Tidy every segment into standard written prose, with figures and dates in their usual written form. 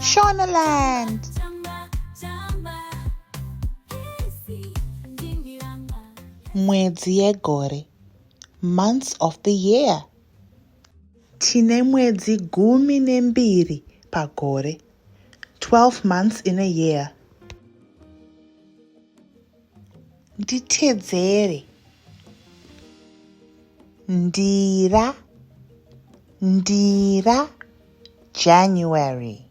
Shaunaland. Mwedzi yegore, months of the year. Tine mwedzi 12 pagore, 12 months in a year. Nditedzere. Ndira, ndira, January.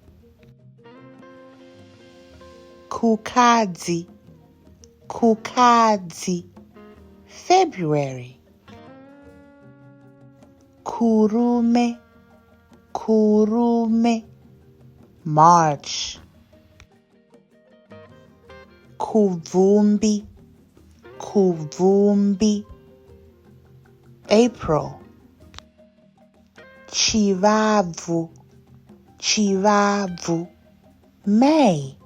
Kukadzi, kukadzi, February. Kurume, kurume, March. Kuvumbi, kuvumbi, April. Chivabvu, chivabvu, May.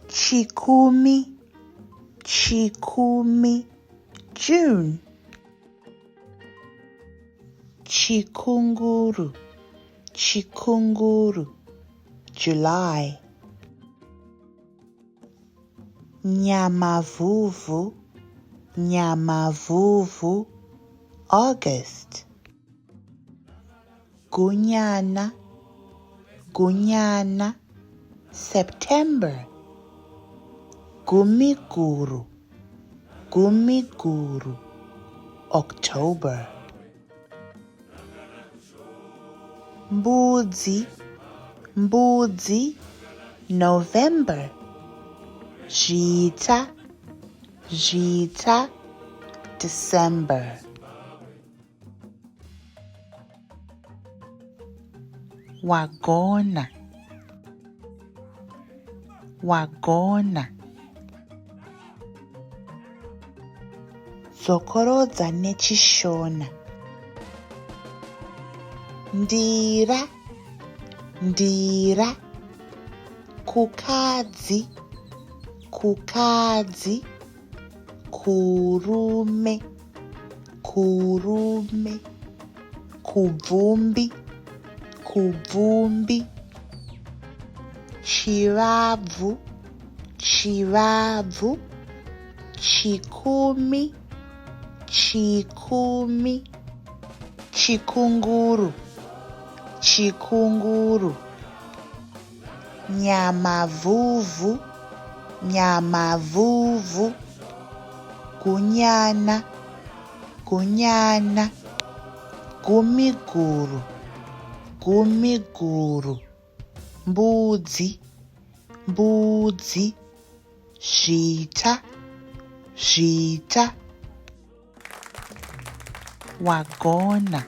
Chikumi, chikumi, June. Chikunguru, chikunguru, July. Nyamavuvu, nyamavuvu, August. Gunyana, gunyana, September. Gumiguru, gumiguru, October. Mbudzi, mbudzi, November. Zhita, zhita, December. Wagona, wagona. Zokorodza nechishona. Ndira, ndira, kukadzi, kukadzi, kurume, kurume, kubvumbi, kubvumbi, chivabvu, chivabvu, chikumi, chikumi, chikunguru, chikunguru, nyamavuvu, nyamavuvu, gunyana, gunyana, gumiguru, gumiguru, mbudzi, mbudzi, zhita, zhita. Wagona,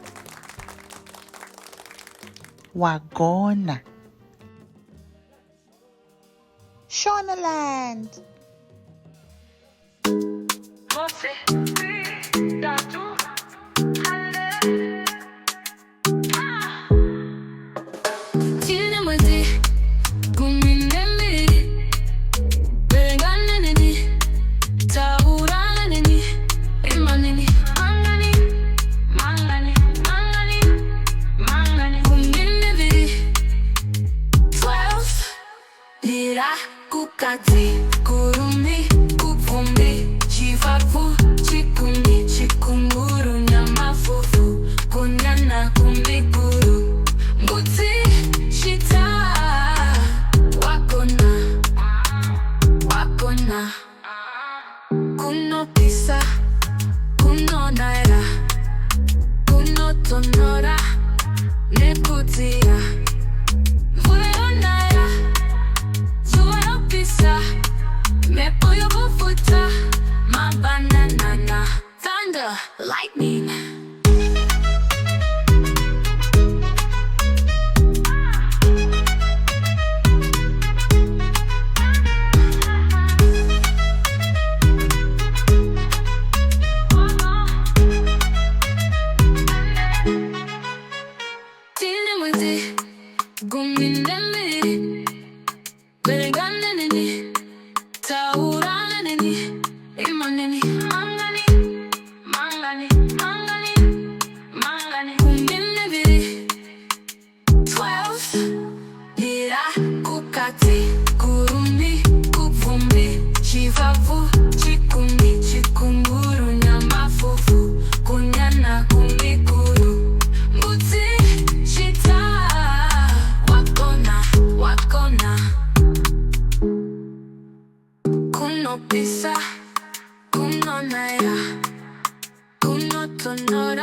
wagona. Shaunaland. Kukadzi, kurumi, kubvumbi, chivabvu, chikumi, chikunguru, nyamavuvu, gunyana, gumiguru, mbudzi, zhita, wagona, wagona. Kunopisa, kunonaira, kunotonora, nekudziya.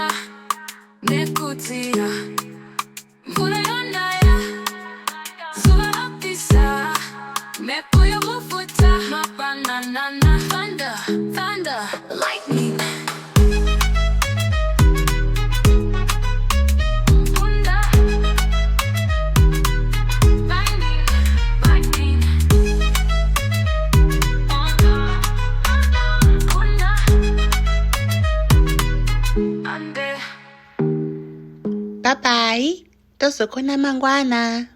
Mvula nekutia, mvula yonaya, zuwa lapisa, mepo yovufuta, mabanana, thunder, thunder, lightning. Thunder, lightning, lightning. Thunder, ande. Bye bye. Tozokhona mangwana.